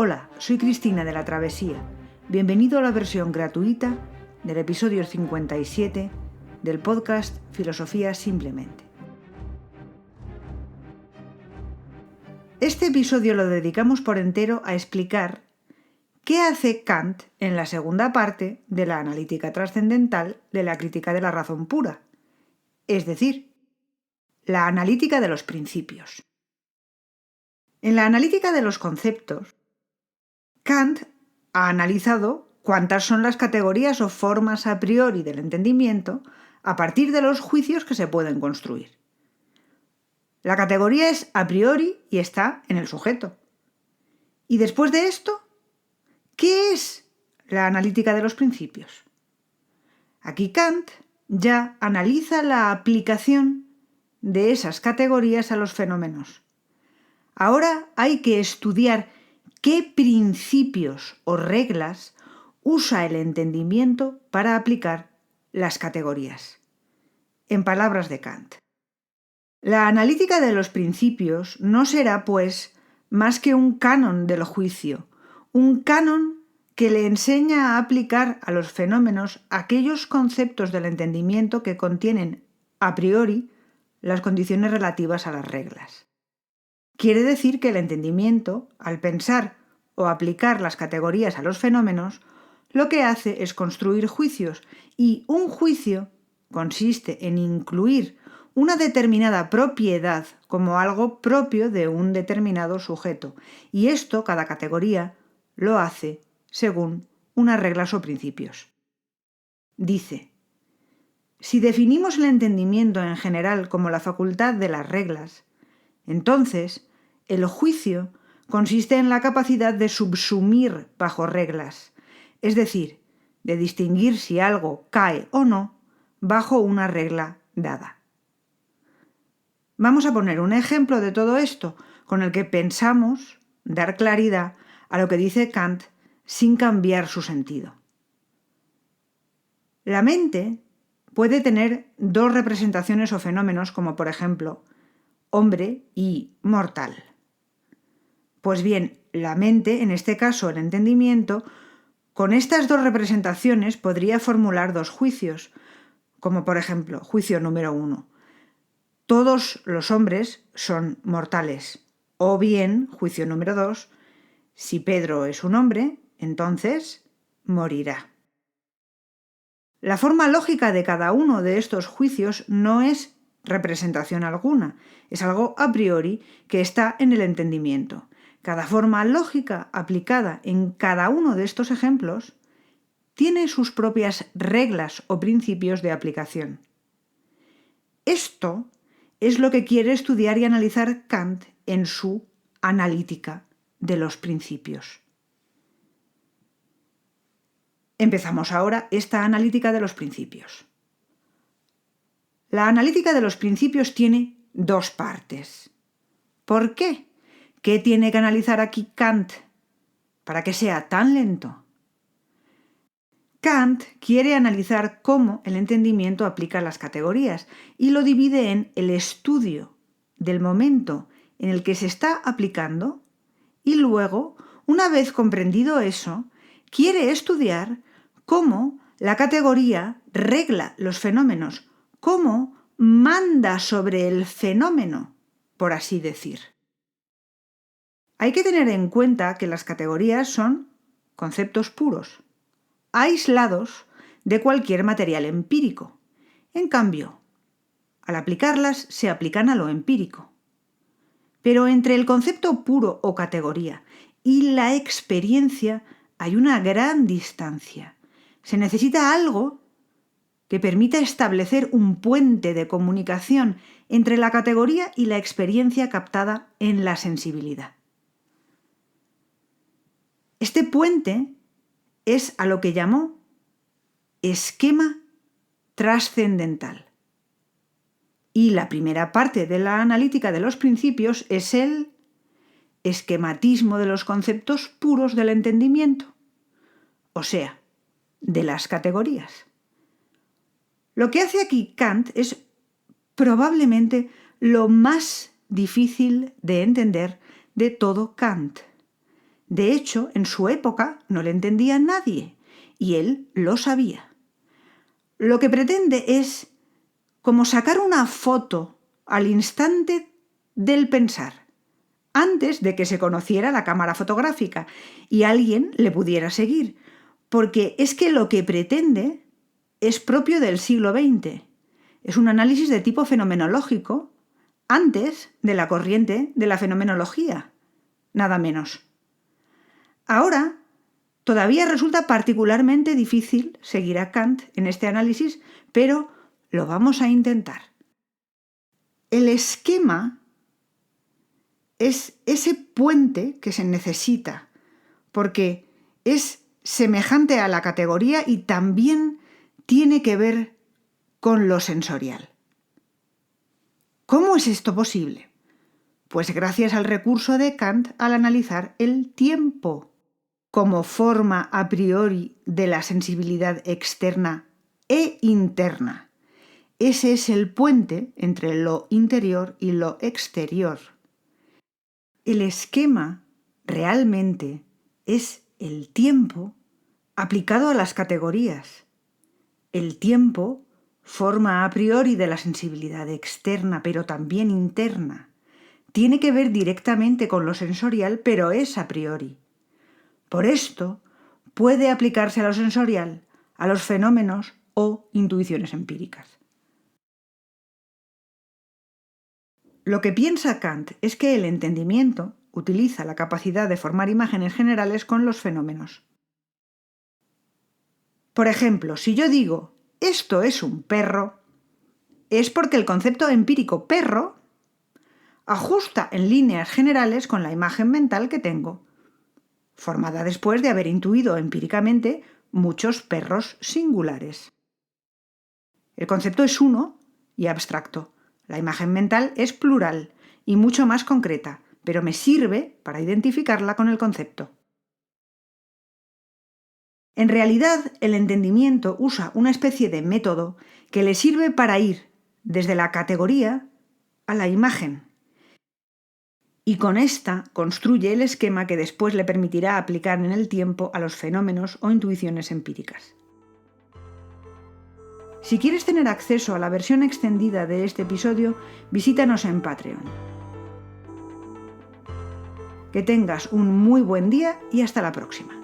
Hola, soy Cristina de La Travesía. Bienvenido a la versión gratuita del episodio 57 del podcast Filosofía Simplemente. Este episodio lo dedicamos por entero a explicar qué hace Kant en la segunda parte de la analítica trascendental de la crítica de la razón pura, es decir, la analítica de los principios. En la analítica de los conceptos, Kant ha analizado cuántas son las categorías o formas a priori del entendimiento a partir de los juicios que se pueden construir. La categoría es a priori y está en el sujeto. Y después de esto, ¿qué es la analítica de los principios? Aquí Kant ya analiza la aplicación de esas categorías a los fenómenos. Ahora hay que estudiar qué principios o reglas usa el entendimiento para aplicar las categorías. En palabras de Kant, la analítica de los principios no será, pues, más que un canon del juicio, un canon que le enseña a aplicar a los fenómenos aquellos conceptos del entendimiento que contienen, a priori, las condiciones relativas a las reglas. Quiere decir que el entendimiento, al pensar o aplicar las categorías a los fenómenos, lo que hace es construir juicios, y un juicio consiste en incluir una determinada propiedad como algo propio de un determinado sujeto, y esto cada categoría lo hace según unas reglas o principios. Dice: si definimos el entendimiento en general como la facultad de las reglas, entonces el juicio consiste en la capacidad de subsumir bajo reglas, es decir, de distinguir si algo cae o no bajo una regla dada. Vamos a poner un ejemplo de todo esto con el que pensamos dar claridad a lo que dice Kant sin cambiar su sentido. La mente puede tener dos representaciones o fenómenos, como por ejemplo hombre y mortal. Pues bien, la mente, en este caso el entendimiento, con estas dos representaciones podría formular dos juicios, como por ejemplo, juicio número 1. Todos los hombres son mortales. O bien, juicio número 2, si Pedro es un hombre, entonces morirá. La forma lógica de cada uno de estos juicios no es representación alguna, es algo a priori que está en el entendimiento. Cada forma lógica aplicada en cada uno de estos ejemplos tiene sus propias reglas o principios de aplicación. Esto es lo que quiere estudiar y analizar Kant en su analítica de los principios. Empezamos ahora esta analítica de los principios. La analítica de los principios tiene dos partes. ¿Por qué? ¿Qué tiene que analizar aquí Kant para que sea tan lento? Kant quiere analizar cómo el entendimiento aplica las categorías y lo divide en el estudio del momento en el que se está aplicando y luego, una vez comprendido eso, quiere estudiar cómo la categoría regla los fenómenos, cómo manda sobre el fenómeno, por así decir. Hay que tener en cuenta que las categorías son conceptos puros, aislados de cualquier material empírico. En cambio, al aplicarlas se aplican a lo empírico. Pero entre el concepto puro o categoría y la experiencia hay una gran distancia. Se necesita algo que permita establecer un puente de comunicación entre la categoría y la experiencia captada en la sensibilidad. Este puente es a lo que llamó esquema trascendental. Y la primera parte de la analítica de los principios es el esquematismo de los conceptos puros del entendimiento, o sea, de las categorías. Lo que hace aquí Kant es probablemente lo más difícil de entender de todo Kant. De hecho, en su época no le entendía nadie, y él lo sabía. Lo que pretende es como sacar una foto al instante del pensar, antes de que se conociera la cámara fotográfica y alguien le pudiera seguir, porque es que lo que pretende es propio del siglo XX. Es un análisis de tipo fenomenológico antes de la corriente de la fenomenología, nada menos. Ahora, todavía resulta particularmente difícil seguir a Kant en este análisis, pero lo vamos a intentar. El esquema es ese puente que se necesita, porque es semejante a la categoría y también tiene que ver con lo sensorial. ¿Cómo es esto posible? Pues gracias al recurso de Kant al analizar el tiempo como forma a priori de la sensibilidad externa e interna. Ese es el puente entre lo interior y lo exterior. El esquema realmente es el tiempo aplicado a las categorías. El tiempo forma a priori de la sensibilidad externa, pero también interna. Tiene que ver directamente con lo sensorial, pero es a priori. Por esto, puede aplicarse a lo sensorial, a los fenómenos o intuiciones empíricas. Lo que piensa Kant es que el entendimiento utiliza la capacidad de formar imágenes generales con los fenómenos. Por ejemplo, si yo digo, esto es un perro, es porque el concepto empírico perro ajusta en líneas generales con la imagen mental que tengo, formada después de haber intuido empíricamente muchos perros singulares. El concepto es uno y abstracto. La imagen mental es plural y mucho más concreta, pero me sirve para identificarla con el concepto. En realidad, el entendimiento usa una especie de método que le sirve para ir desde la categoría a la imagen. Y con esta construye el esquema que después le permitirá aplicar en el tiempo a los fenómenos o intuiciones empíricas. Si quieres tener acceso a la versión extendida de este episodio, visítanos en Patreon. Que tengas un muy buen día y hasta la próxima.